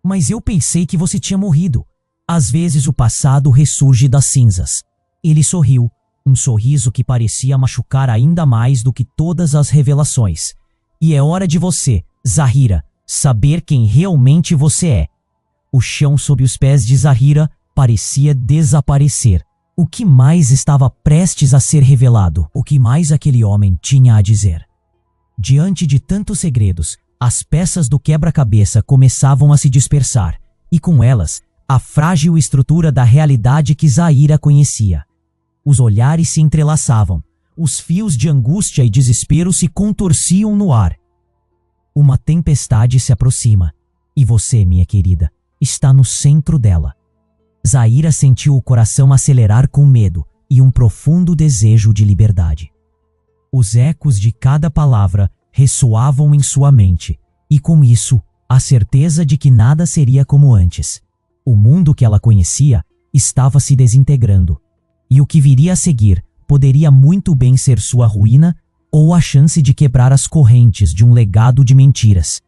Mas eu pensei que você tinha morrido. Às vezes o passado ressurge das cinzas. Ele sorriu, um sorriso que parecia machucar ainda mais do que todas as revelações. E é hora de você, Zaira, saber quem realmente você é. O chão sob os pés de Zaira parecia desaparecer. O que mais estava prestes a ser revelado? O que mais aquele homem tinha a dizer? Diante de tantos segredos, as peças do quebra-cabeça começavam a se dispersar, e com elas, a frágil estrutura da realidade que Zaira conhecia. Os olhares se entrelaçavam, os fios de angústia e desespero se contorciam no ar. Uma tempestade se aproxima, e você, minha querida, está no centro dela. Zaira sentiu o coração acelerar com medo e um profundo desejo de liberdade. Os ecos de cada palavra ressoavam em sua mente, e com isso, a certeza de que nada seria como antes. O mundo que ela conhecia estava se desintegrando, e o que viria a seguir poderia muito bem ser sua ruína ou a chance de quebrar as correntes de um legado de mentiras.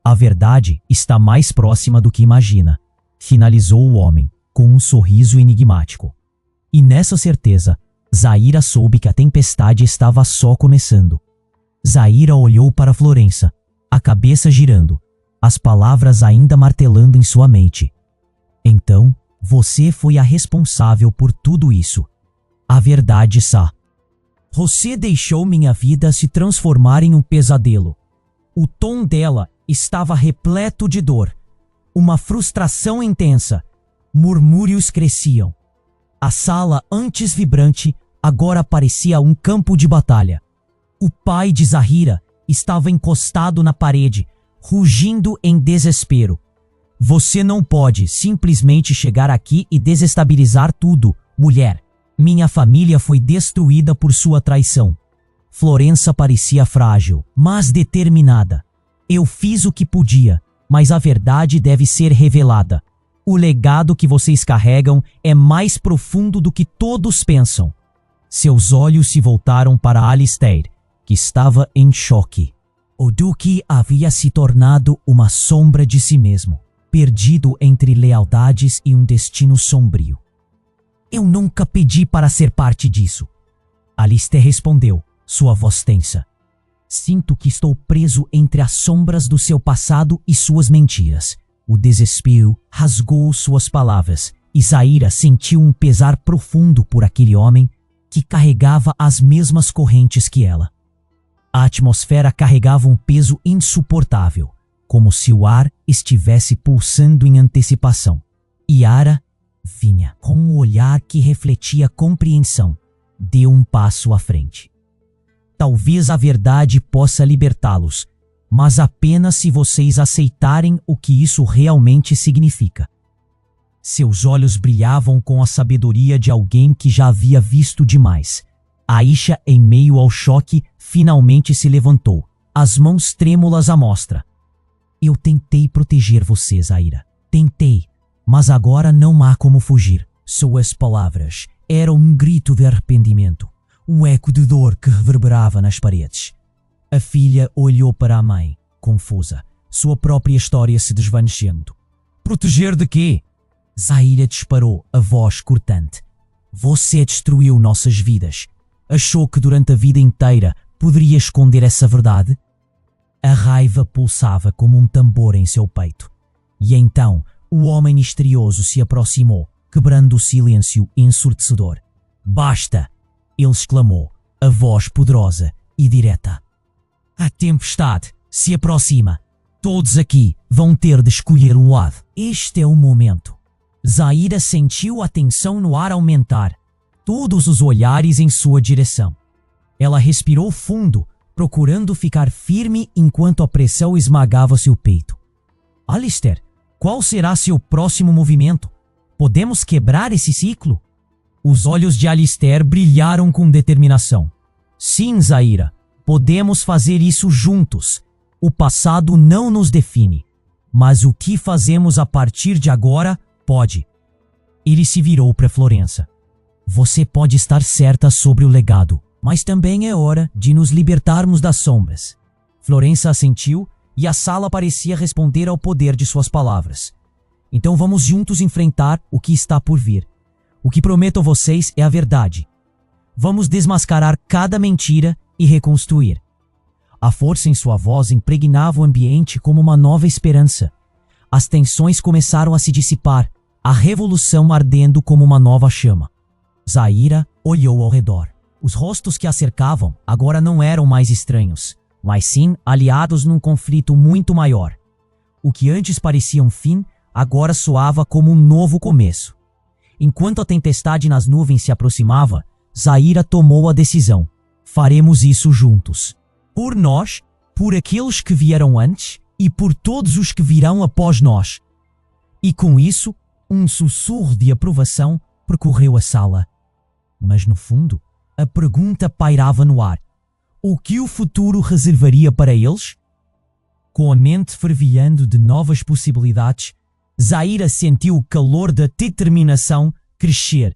A verdade está mais próxima do que imagina, finalizou o homem, com um sorriso enigmático. E nessa certeza, Zaira soube que a tempestade estava só começando. Zaira olhou para Florença, a cabeça girando, as palavras ainda martelando em sua mente. Então, você foi a responsável por tudo isso. A verdade está. Você deixou minha vida se transformar em um pesadelo. O tom dela estava repleto de dor. Uma frustração intensa. Murmúrios cresciam. A sala, antes vibrante, agora parecia um campo de batalha. O pai de Zaira estava encostado na parede, rugindo em desespero. Você não pode simplesmente chegar aqui e desestabilizar tudo, mulher. Minha família foi destruída por sua traição. Florença parecia frágil, mas determinada. Eu fiz o que podia, mas a verdade deve ser revelada. O legado que vocês carregam é mais profundo do que todos pensam. Seus olhos se voltaram para Alistair, que estava em choque. O Duque havia se tornado uma sombra de si mesmo, perdido entre lealdades e um destino sombrio. Eu nunca pedi para ser parte disso. Alistair respondeu, sua voz tensa. Sinto que estou preso entre as sombras do seu passado e suas mentiras. O desespero rasgou suas palavras e Zaira sentiu um pesar profundo por aquele homem que carregava as mesmas correntes que ela. A atmosfera carregava um peso insuportável, como se o ar estivesse pulsando em antecipação. Yara vinha com um olhar que refletia compreensão. Deu um passo à frente. Talvez a verdade possa libertá-los, mas apenas se vocês aceitarem o que isso realmente significa. Seus olhos brilhavam com a sabedoria de alguém que já havia visto demais. Aisha, em meio ao choque, finalmente se levantou, as mãos trêmulas à mostra. Eu tentei proteger você, Zaira. Tentei, mas agora não há como fugir. Suas palavras eram um grito de arrependimento, um eco de dor que reverberava nas paredes. A filha olhou para a mãe, confusa, sua própria história se desvanecendo. Proteger de quê? Zaira disparou, a voz cortante. Você destruiu nossas vidas. Achou que durante a vida inteira poderia esconder essa verdade? A raiva pulsava como um tambor em seu peito. E então, o homem misterioso se aproximou, quebrando o silêncio ensurdecedor. Basta! Ele exclamou, a voz poderosa e direta. A tempestade se aproxima. Todos aqui vão ter de escolher um lado. Este é o momento. Zaira sentiu a tensão no ar aumentar, todos os olhares em sua direção. Ela respirou fundo, procurando ficar firme enquanto a pressão esmagava seu peito. Alistair, qual será seu próximo movimento? Podemos quebrar esse ciclo? Os olhos de Alistair brilharam com determinação. Sim, Zaira, podemos fazer isso juntos. O passado não nos define, mas o que fazemos a partir de agora pode. Ele se virou para Florença. Você pode estar certa sobre o legado, mas também é hora de nos libertarmos das sombras. Florença assentiu e a sala parecia responder ao poder de suas palavras. Então vamos juntos enfrentar o que está por vir. O que prometo a vocês é a verdade. Vamos desmascarar cada mentira e reconstruir. A força em sua voz impregnava o ambiente como uma nova esperança. As tensões começaram a se dissipar, a revolução ardendo como uma nova chama. Zaira olhou ao redor. Os rostos que a cercavam agora não eram mais estranhos, mas sim aliados num conflito muito maior. O que antes parecia um fim, agora soava como um novo começo. Enquanto a tempestade nas nuvens se aproximava, Zaira tomou a decisão. Faremos isso juntos. Por nós, por aqueles que vieram antes e por todos os que virão após nós. E com isso, um sussurro de aprovação percorreu a sala. Mas no fundo, a pergunta pairava no ar. O que o futuro reservaria para eles? Com a mente fervilhando de novas possibilidades, Zaira sentiu o calor da determinação crescer,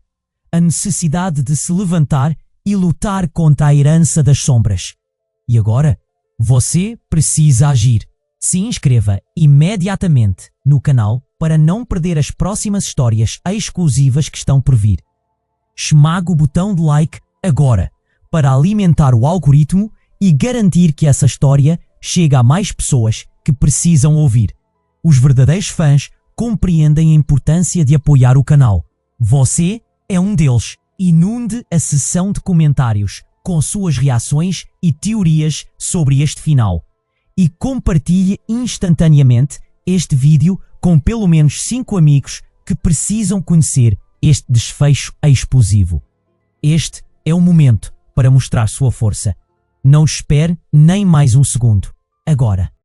a necessidade de se levantar e lutar contra a herança das sombras. E agora, você precisa agir. Se inscreva imediatamente no canal para não perder as próximas histórias exclusivas que estão por vir. Esmague o botão de like agora para alimentar o algoritmo e garantir que essa história chega a mais pessoas que precisam ouvir. Os verdadeiros fãs compreendem a importância de apoiar o canal. Você é um deles. Inunde a seção de comentários com suas reações e teorias sobre este final. E compartilhe instantaneamente este vídeo com pelo menos 5 amigos que precisam conhecer este desfecho explosivo. Este é o momento para mostrar sua força. Não espere nem mais um segundo. Agora.